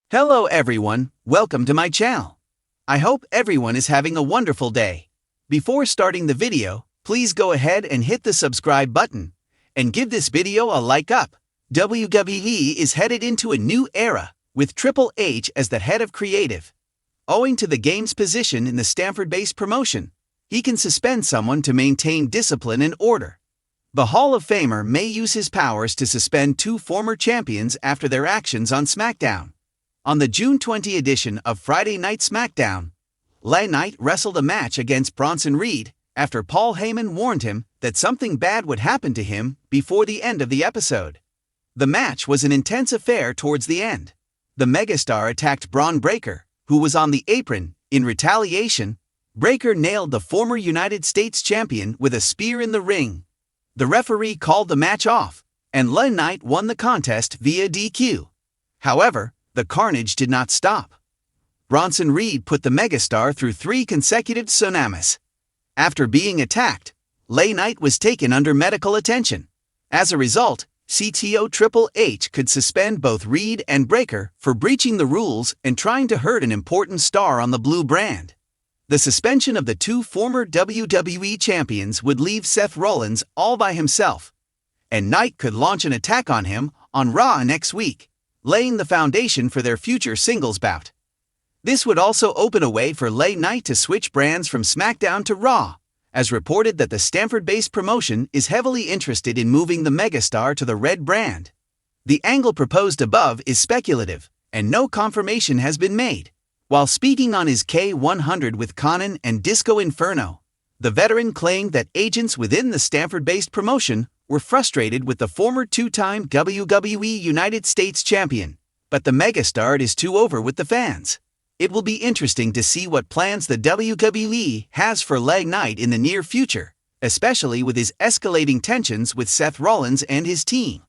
Hello everyone, welcome to my channel. I hope everyone is having a wonderful day. Before starting the video, please go ahead and hit the subscribe button and give this video a like up. WWE is headed into a new era with Triple H as the head of creative. Owing to the game's position in the Stamford-based promotion, he can suspend someone to maintain discipline and order. The Hall of Famer may use his powers to suspend two former champions after their actions on SmackDown. On the June 20 edition of Friday Night SmackDown, LA Knight wrestled a match against Bronson Reed after Paul Heyman warned him that something bad would happen to him before the end of the episode. The match was an intense affair towards the end. The megastar attacked Braun Breaker, who was on the apron. In retaliation, Breaker nailed the former United States champion with a spear in the ring. The referee called the match off, and LA Knight won the contest via DQ. However, the carnage did not stop. Bronson Reed put the megastar through 3 consecutive tsunamis. After being attacked, LA Knight was taken under medical attention. As a result, CTO Triple H could suspend both Reed and Breaker for breaching the rules and trying to hurt an important star on the blue brand. The suspension of the two former WWE champions would leave Seth Rollins all by himself, and Knight could launch an attack on him on Raw next week, laying the foundation for their future singles bout. This would also open a way for LA Knight to switch brands from SmackDown to Raw, as reported that the Stamford-based promotion is heavily interested in moving the megastar to the red brand. The angle proposed above is speculative, and no confirmation has been made. While speaking on his K100 with Conan and Disco Inferno, the veteran claimed that agents within the Stamford-based promotion were frustrated with the former 2-time WWE United States champion, but the megastar is too over with the fans. It will be interesting to see what plans the WWE has for LA Knight in the near future, especially with his escalating tensions with Seth Rollins and his team.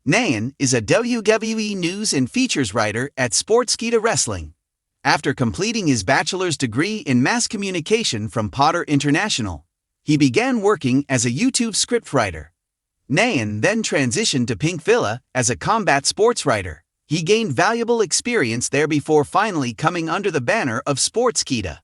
Nayan is a WWE news and features writer at Sportskeeda Wrestling. After completing his bachelor's degree in mass communication from Potter International, he began working as a YouTube scriptwriter. Nayan then transitioned to Pink Villa as a combat sports writer. He gained valuable experience there before finally coming under the banner of Sportskeeda.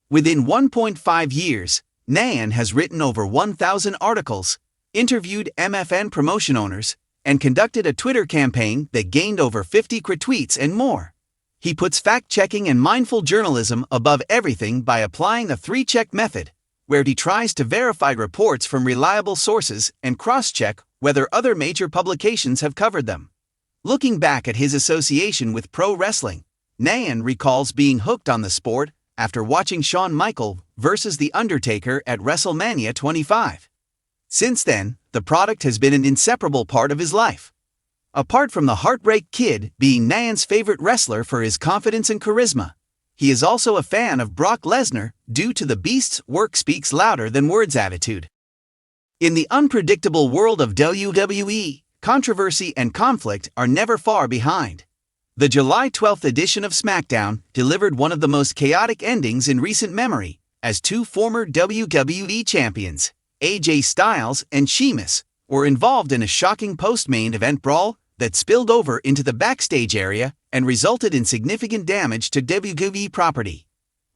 Within 1.5 years, Nayan has written over 1,000 articles, interviewed MFN promotion owners, and conducted a Twitter campaign that gained over 50 retweets and more. He puts fact-checking and mindful journalism above everything by applying the 3-check method, where he tries to verify reports from reliable sources and cross-check whether other major publications have covered them. Looking back at his association with pro wrestling, Nayan recalls being hooked on the sport after watching Shawn Michaels versus The Undertaker at WrestleMania 25. Since then, the product has been an inseparable part of his life. Apart from the Heartbreak Kid being Nayan's favorite wrestler for his confidence and charisma, he is also a fan of Brock Lesnar due to the Beast's work speaks louder than words attitude. In the unpredictable world of WWE, controversy and conflict are never far behind. The July 12th edition of SmackDown delivered one of the most chaotic endings in recent memory, as two former WWE champions, AJ Styles and Sheamus, were involved in a shocking post-main event brawl that spilled over into the backstage area and resulted in significant damage to WWE property.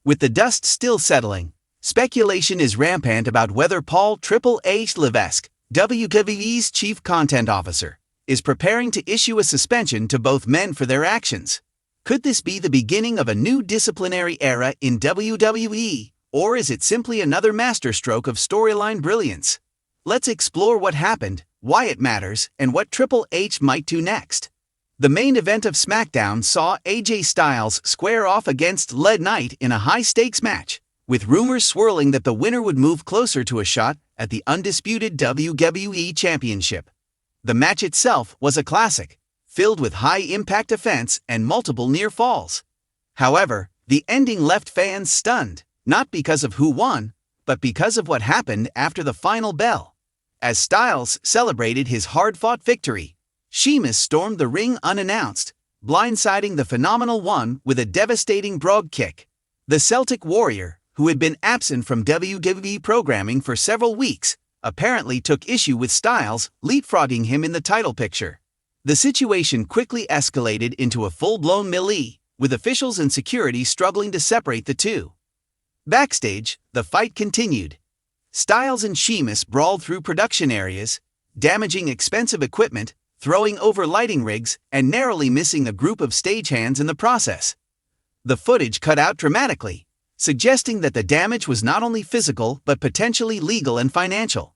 With the dust still settling, speculation is rampant about whether Paul Triple H Levesque, WWE's chief content officer, is preparing to issue a suspension to both men for their actions. Could this be the beginning of a new disciplinary era in WWE, or is it simply another masterstroke of storyline brilliance? Let's explore what happened, why it matters, and what Triple H might do next. The main event of SmackDown saw AJ Styles square off against LA Knight in a high-stakes match, with rumors swirling that the winner would move closer to a shot at the undisputed WWE Championship. The match itself was a classic, filled with high-impact offense and multiple near falls. However, the ending left fans stunned, not because of who won, but because of what happened after the final bell. As Styles celebrated his hard-fought victory, Sheamus stormed the ring unannounced, blindsiding the Phenomenal One with a devastating brogue kick. The Celtic Warrior, who had been absent from WWE programming for several weeks, apparently took issue with Styles leapfrogging him in the title picture. The situation quickly escalated into a full-blown melee, with officials and security struggling to separate the two. Backstage, the fight continued. Styles and Sheamus brawled through production areas, damaging expensive equipment, throwing over lighting rigs, and narrowly missing a group of stagehands in the process. The footage cut out dramatically, suggesting that the damage was not only physical but potentially legal and financial.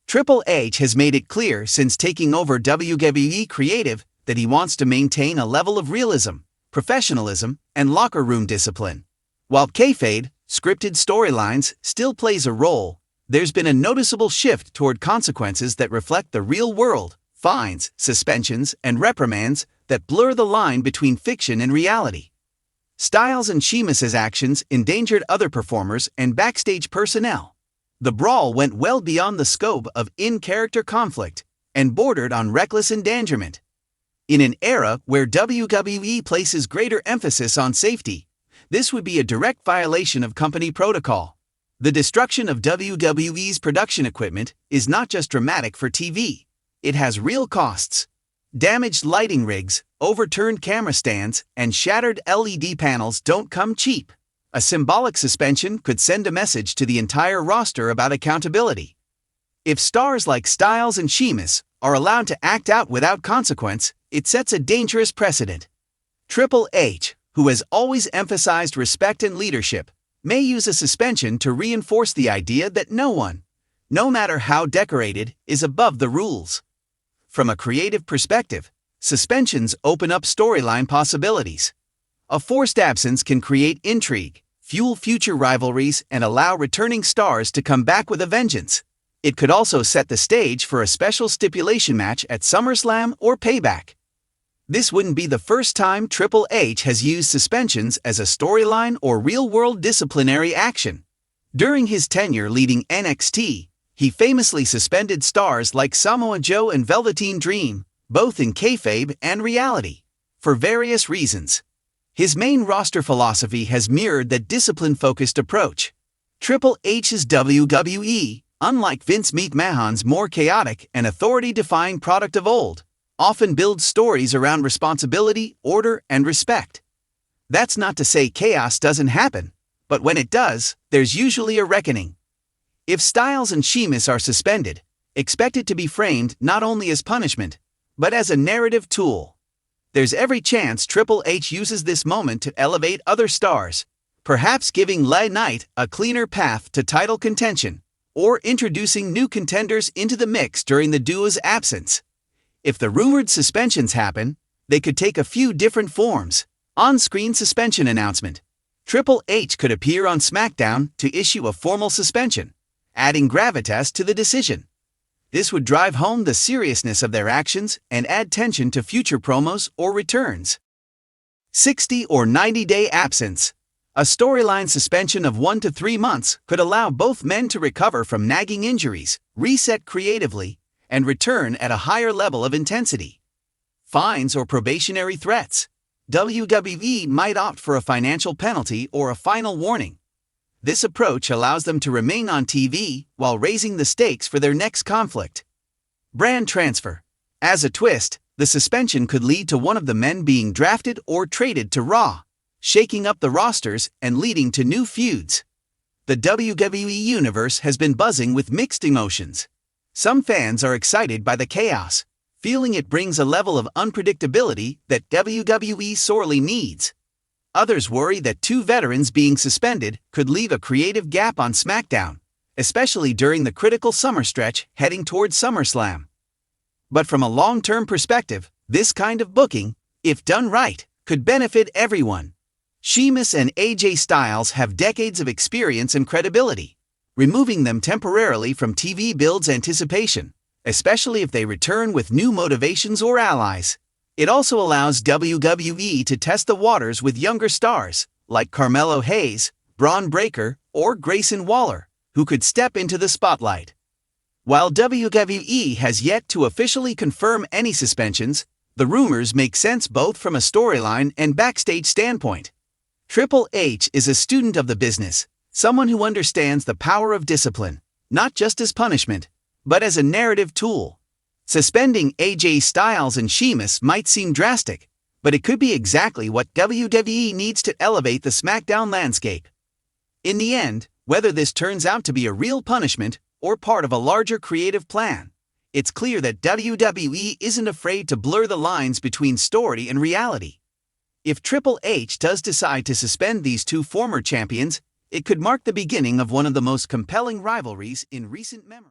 Triple H has made it clear since taking over WWE Creative that he wants to maintain a level of realism, professionalism, and locker room discipline. While kayfabe, scripted storylines, still plays a role, there's been a noticeable shift toward consequences that reflect the real world, fines, suspensions, and reprimands that blur the line between fiction and reality. Styles and Sheamus's actions endangered other performers and backstage personnel. The brawl went well beyond the scope of in-character conflict and bordered on reckless endangerment. In an era where WWE places greater emphasis on safety, this would be a direct violation of company protocol. The destruction of WWE's production equipment is not just dramatic for TV. It has real costs. Damaged lighting rigs, overturned camera stands, and shattered LED panels don't come cheap. A symbolic suspension could send a message to the entire roster about accountability. If stars like Styles and Sheamus are allowed to act out without consequence, it sets a dangerous precedent. Triple H, who has always emphasized respect and leadership, may use a suspension to reinforce the idea that no one, no matter how decorated, is above the rules. From a creative perspective, suspensions open up storyline possibilities. A forced absence can create intrigue, fuel future rivalries, and allow returning stars to come back with a vengeance. It could also set the stage for a special stipulation match at SummerSlam or Payback. This wouldn't be the first time Triple H has used suspensions as a storyline or real-world disciplinary action. During his tenure leading NXT, he famously suspended stars like Samoa Joe and Velveteen Dream, both in kayfabe and reality, for various reasons. His main roster philosophy has mirrored that discipline-focused approach. Triple H's WWE, unlike Vince McMahon's more chaotic and authority-defying product of old, often builds stories around responsibility, order, and respect. That's not to say chaos doesn't happen, but when it does, there's usually a reckoning. If Styles and Sheamus are suspended, expect it to be framed not only as punishment, but as a narrative tool. There's every chance Triple H uses this moment to elevate other stars, perhaps giving LA Knight a cleaner path to title contention, or introducing new contenders into the mix during the duo's absence. If the rumored suspensions happen, they could take a few different forms. On-screen suspension announcement. Triple H could appear on SmackDown to issue a formal suspension, adding gravitas to the decision. This would drive home the seriousness of their actions and add tension to future promos or returns. 60 or 90-day absence. A storyline suspension of 1 to 3 months could allow both men to recover from nagging injuries, reset creatively, and return at a higher level of intensity. Fines or probationary threats. WWE might opt for a financial penalty or a final warning. This approach allows them to remain on TV while raising the stakes for their next conflict. Brand transfer. As a twist, the suspension could lead to one of the men being drafted or traded to Raw, shaking up the rosters and leading to new feuds. The WWE Universe has been buzzing with mixed emotions. Some fans are excited by the chaos, feeling it brings a level of unpredictability that WWE sorely needs. Others worry that 2 veterans being suspended could leave a creative gap on SmackDown, especially during the critical summer stretch heading towards SummerSlam. But from a long-term perspective, this kind of booking, if done right, could benefit everyone. Sheamus and AJ Styles have decades of experience and credibility. Removing them temporarily from TV builds anticipation, especially if they return with new motivations or allies. It also allows WWE to test the waters with younger stars, like Carmelo Hayes, Braun Breaker, or Grayson Waller, who could step into the spotlight. While WWE has yet to officially confirm any suspensions, the rumors make sense both from a storyline and backstage standpoint. Triple H is a student of the business, someone who understands the power of discipline, not just as punishment, but as a narrative tool. Suspending AJ Styles and Sheamus might seem drastic, but it could be exactly what WWE needs to elevate the SmackDown landscape. In the end, whether this turns out to be a real punishment or part of a larger creative plan, it's clear that WWE isn't afraid to blur the lines between story and reality. If Triple H does decide to suspend these two former champions, it could mark the beginning of one of the most compelling rivalries in recent memory.